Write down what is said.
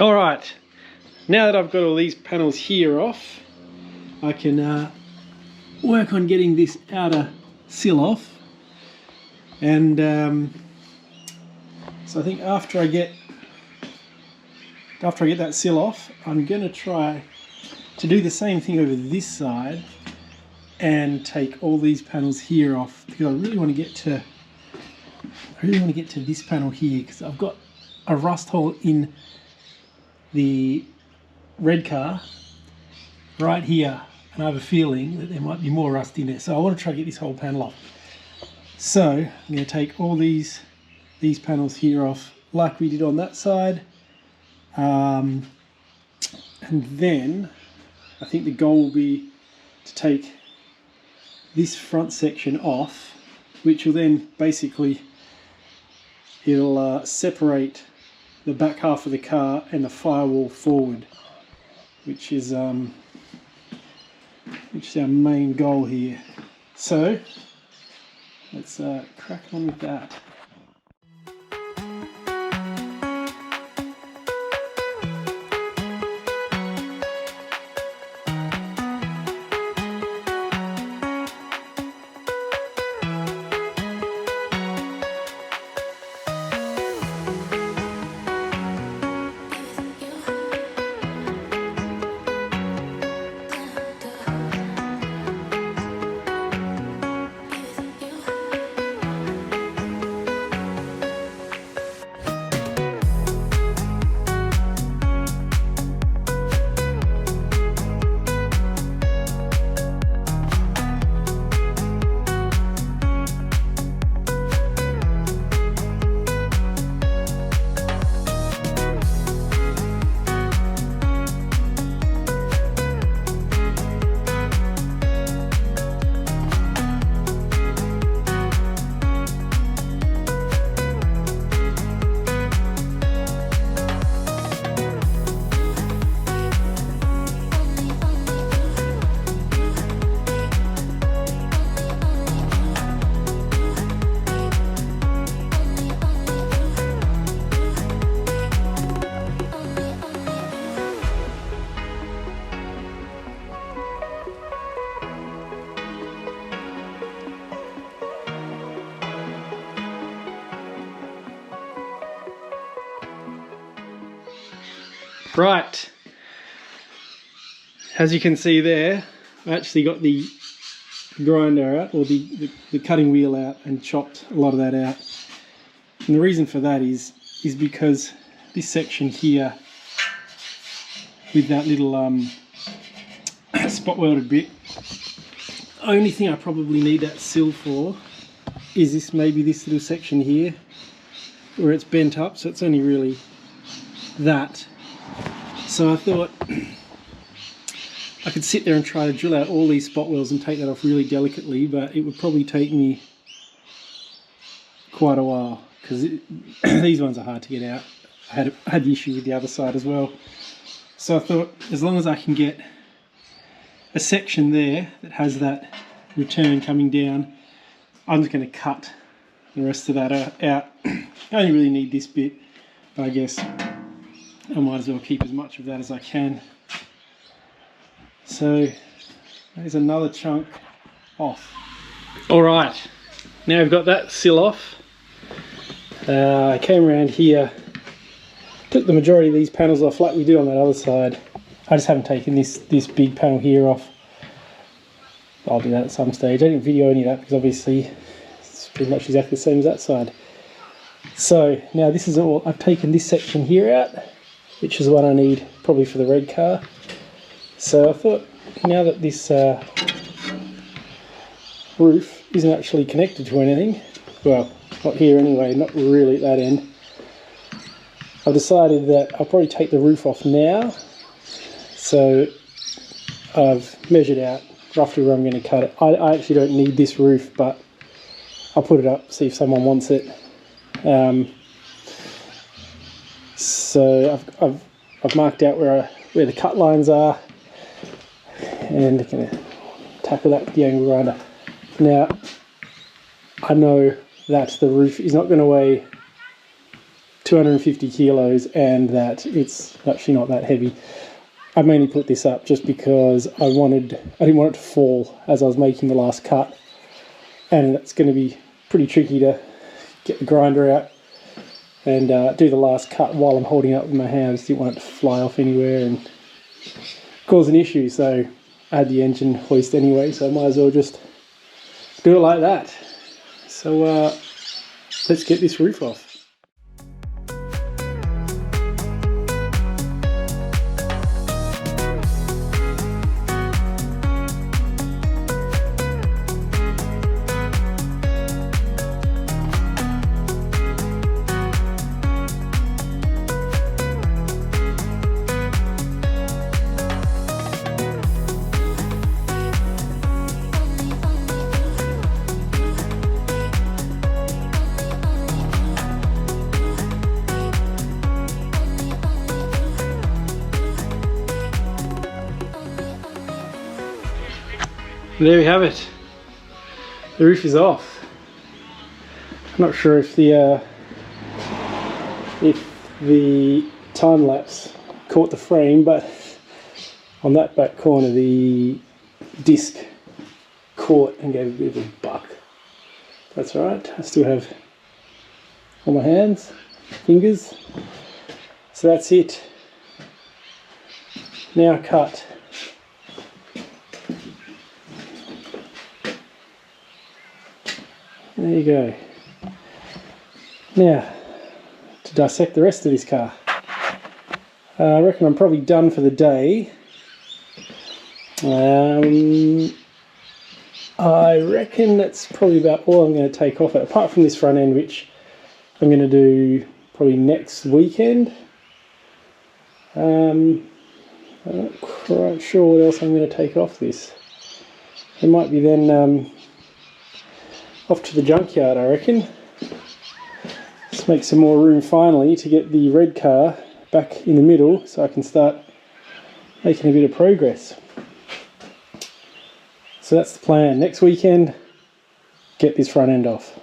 All right, now that I've got all these panels here off, I can work on getting this outer sill off. And so I think after I get that sill off, I'm going to try to do the same thing over this side and take all these panels here off, because I really want to get to this panel here, because I've got a rust hole in the red car right here, and I have a feeling that there might be more rust in there, so I want to try to get this whole panel off. So I'm going to take all these panels here off like we did on that side, and then I think the goal will be to take this front section off, which will then basically, it'll separate the back half of the car and the firewall forward, which is our main goal here. So let's crack on with that. Right, as you can see there, I actually got the grinder out, or the cutting wheel out, and chopped a lot of that out. And the reason for that is because this section here, with that little spot welded bit, the only thing I probably need that sill for is this little section here where it's bent up, so it's only really that. So I thought I could sit there and try to drill out all these spot welds and take that off really delicately, but it would probably take me quite a while, because these ones are hard to get out. I had the issue with the other side as well. So I thought, as long as I can get a section there that has that return coming down, I'm just going to cut the rest of that out. I only really need this bit, but I guess I might as well keep as much of that as I can. So there's another chunk off. All right, now we've got that sill off. I came around here, took the majority of these panels off like we did on that other side. I just haven't taken this big panel here off. I'll do that at some stage. I didn't video any of that because obviously it's pretty much exactly the same as that side. So now this is all, I've taken this section here out, which is the one I need probably for the red car. So I thought, now that this roof isn't actually connected to anything, well, not here anyway, not really at that end, I've decided that I'll probably take the roof off now. So I've measured out roughly where I'm going to cut it. I actually don't need this roof, but I'll put it up, see if someone wants it. So I've marked out where the cut lines are, and I'm going to tackle that with the angle grinder. Now I know that the roof is not going to weigh 250 kilos and that it's actually not that heavy. I mainly put this up just because I didn't want it to fall as I was making the last cut, and it's going to be pretty tricky to get the grinder out and do the last cut while I'm holding it up with my hands. Didn't want it to fly off anywhere and cause an issue, so I had the engine hoist anyway, so I might as well just do it like that. So let's get this roof off. There we have it. The roof is off. I'm not sure if the time lapse caught the frame, but on that back corner the disc caught and gave a bit of a buck. That's alright. I still have all my hands, fingers. So that's it. Now cut. There you go. Now, to dissect the rest of this car. I reckon I'm probably done for the day. I reckon that's probably about all I'm going to take off it, apart from this front end, which I'm going to do probably next weekend. I'm not quite sure what else I'm going to take off this. It might be then off to the junkyard, I reckon. Let's make some more room finally to get the red car back in the middle so I can start making a bit of progress. So that's the plan. Next weekend, get this front end off.